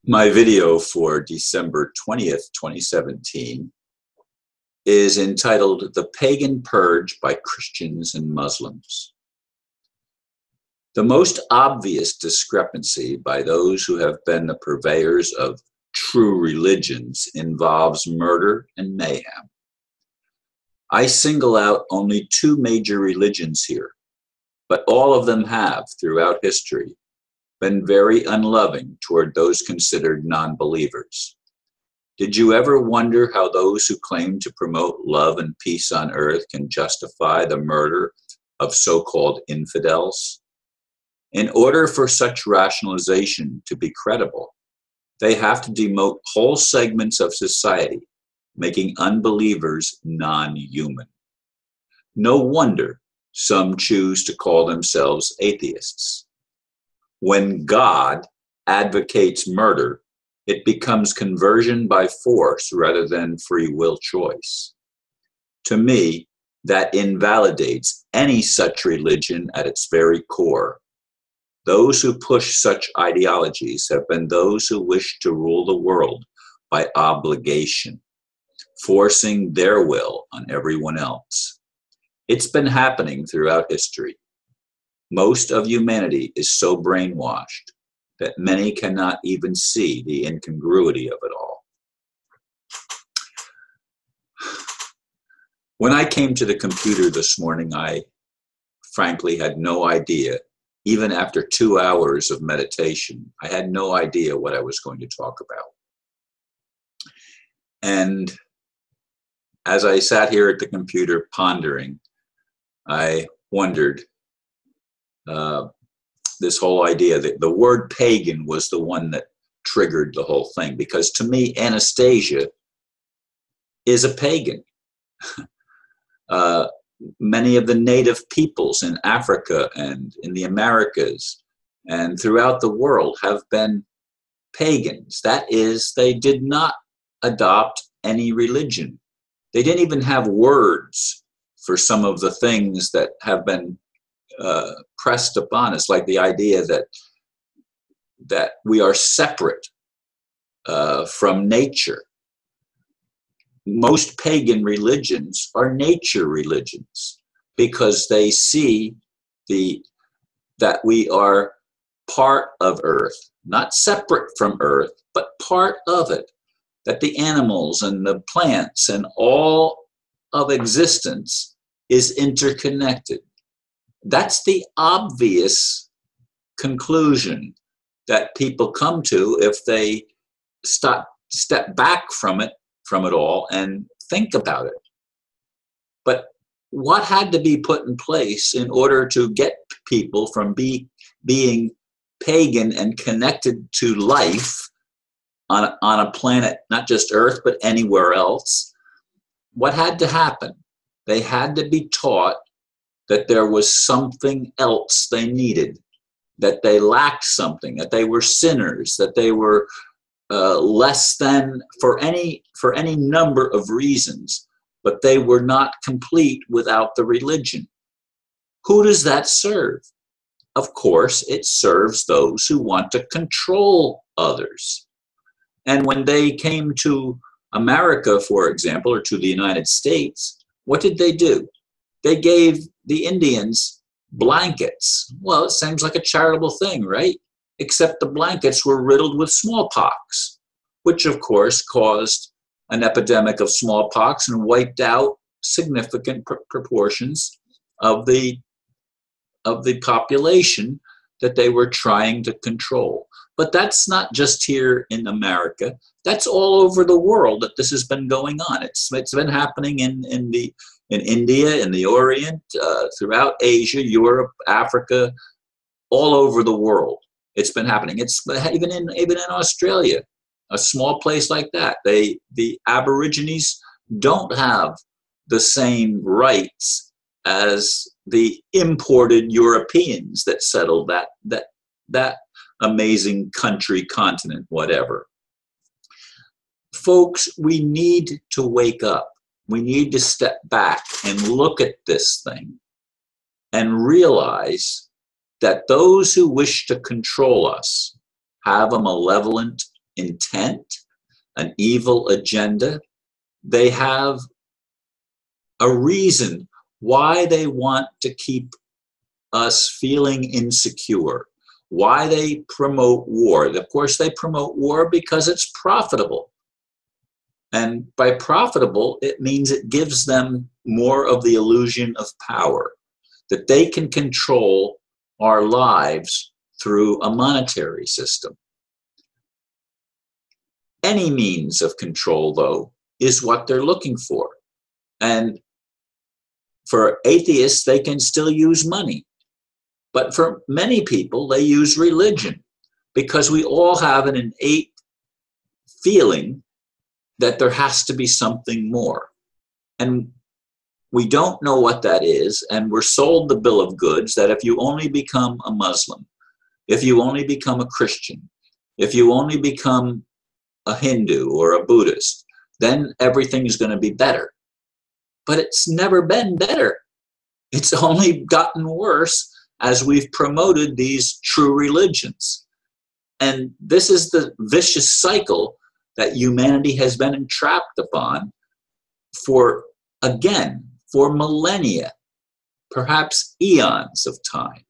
My video for December 20th, 2017 is entitled The Pagan Purge by Christians and Muslims. The most obvious discrepancy by those who have been the purveyors of true religions involves murder and mayhem. I single out only two major religions here, but all of them have, throughout history, been very unloving toward those considered non-believers. Did you ever wonder how those who claim to promote love and peace on earth can justify the murder of so-called infidels? In order for such rationalization to be credible, they have to demote whole segments of society, making unbelievers non-human. No wonder some choose to call themselves atheists. When God advocates murder, it becomes conversion by force rather than free will choice. To me, that invalidates any such religion at its very core. Those who push such ideologies have been those who wish to rule the world by obligation, forcing their will on everyone else. It's been happening throughout history. Most of humanity is so brainwashed that many cannot even see the incongruity of it all. When I came to the computer this morning, I frankly had no idea, even after 2 hours of meditation, I had no idea what I was going to talk about. And as I sat here at the computer pondering, I wondered, this whole idea that the word pagan was the one that triggered the whole thing, because to me, Anastasia is a pagan. Many of the native peoples in Africa and in the Americas and throughout the world have been pagans. That is, they did not adopt any religion. They didn't even have words for some of the things that have been pressed upon us, like the idea that we are separate from nature. Most pagan religions are nature religions because they see that we are part of earth, not separate from earth, but part of it, that the animals and the plants and all of existence is interconnected. That's the obvious conclusion that people come to if they step back from it all and think about it. But what had to be put in place in order to get people from being pagan and connected to life on a planet, not just Earth, but anywhere else? What had to happen? They had to be taught that there was something else they needed, that they lacked something, that they were sinners, that they were less than for any number of reasons, but they were not complete without the religion. Who does that serve? Of course, it serves those who want to control others. And when they came to America, for example, or to the United States, what did they do? They gave the Indians blankets. Well, it seems like a charitable thing, right? Except the blankets were riddled with smallpox, which of course caused an epidemic of smallpox and wiped out significant proportions of the population that they were trying to control. But that's not just here in America. That's all over the world that this has been going on. It's been happening in India, in the Orient, throughout Asia, Europe, Africa, all over the world. It's been happening. It's even in Australia, a small place like that. The Aborigines don't have the same rights as the imported Europeans that settled that amazing country, continent, whatever. Folks, we need to wake up. We need to step back and look at this thing and realize that those who wish to control us have a malevolent intent, an evil agenda. They have a reason why they want to keep us feeling insecure, why they promote war. Of course, they promote war because it's profitable. And by profitable, it means it gives them more of the illusion of power, that they can control our lives through a monetary system. Any means of control, though, is what they're looking for. And for atheists, they can still use money. But for many people, they use religion, because we all have an innate feeling that there has to be something more. And we don't know what that is, and we're sold the bill of goods that if you only become a Muslim, if you only become a Christian, if you only become a Hindu or a Buddhist, then everything is going to be better. But it's never been better. It's only gotten worse as we've promoted these true religions. And this is the vicious cycle that humanity has been entrapped upon for, again, for millennia, perhaps eons of time.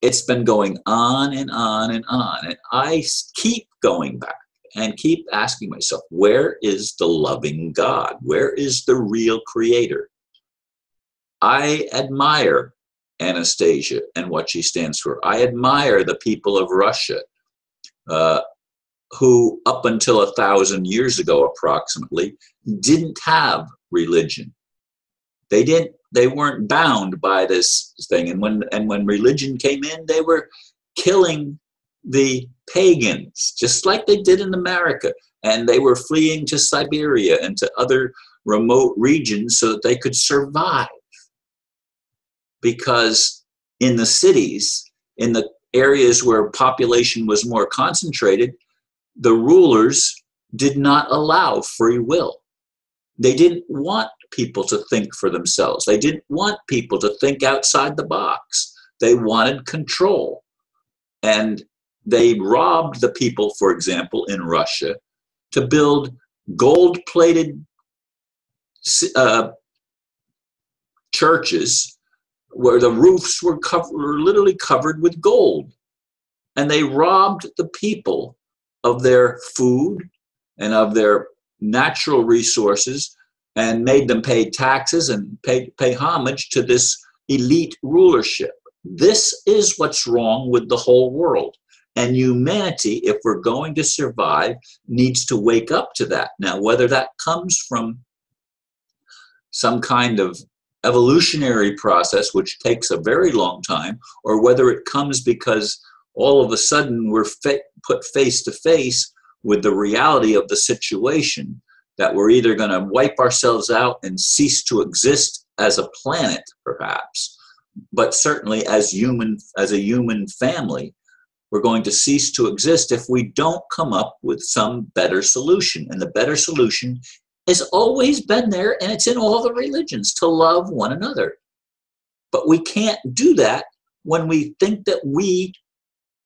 It's been going on and on and on. And I keep going back and keep asking myself, where is the loving God? Where is the real creator? I admire Anastasia and what she stands for. I admire the people of Russia, who up until 1,000 years ago approximately didn't have religion. They weren't bound by this thing. And when religion came in, they were killing the pagans, just like they did in America. And they were fleeing to Siberia and to other remote regions so that they could survive. Because in the cities, in the areas where population was more concentrated, the rulers did not allow free will. They didn't want people to think for themselves. They didn't want people to think outside the box. They wanted control. And they robbed the people, for example, in Russia, to build gold-plated churches where the roofs were literally covered with gold. And they robbed the people of their food and of their natural resources and made them pay taxes and pay homage to this elite rulership. This is what's wrong with the whole world. And humanity, if we're going to survive, needs to wake up to that. Now, whether that comes from some kind of evolutionary process, which takes a very long time, or whether it comes because all of a sudden we're put face to face with the reality of the situation, that we're either going to wipe ourselves out and cease to exist as a planet, perhaps, but certainly as a human family, we're going to cease to exist if we don't come up with some better solution. And the better solution has always been there, and it's in all the religions, to love one another. But we can't do that when we think that we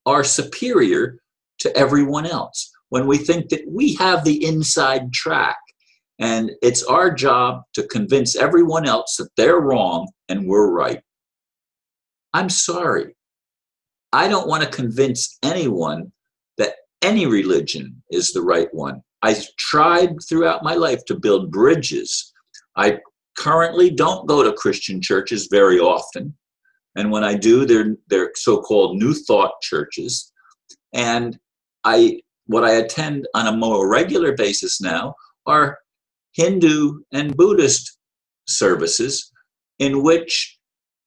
are superior to everyone else, when we think that we have the inside track, and it's our job to convince everyone else that they're wrong and we're right. I'm sorry. I don't want to convince anyone that any religion is the right one. I've tried throughout my life to build bridges. I currently don't go to Christian churches very often. And when I do, they're so-called New Thought churches. And what I attend on a more regular basis now are Hindu and Buddhist services, in which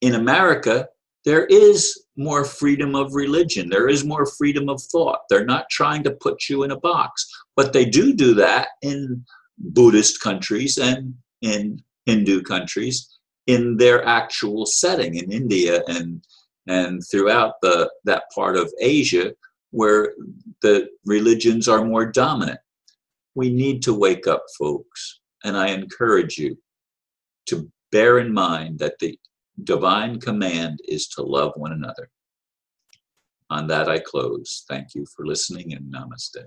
in America there is more freedom of religion. There is more freedom of thought. They're not trying to put you in a box. But they do that in Buddhist countries and in Hindu countries in their actual setting, in India and throughout that part of Asia where the religions are more dominant. We need to wake up, folks. And I encourage you to bear in mind that the divine command is to love one another. On that I close. Thank you for listening, and namaste.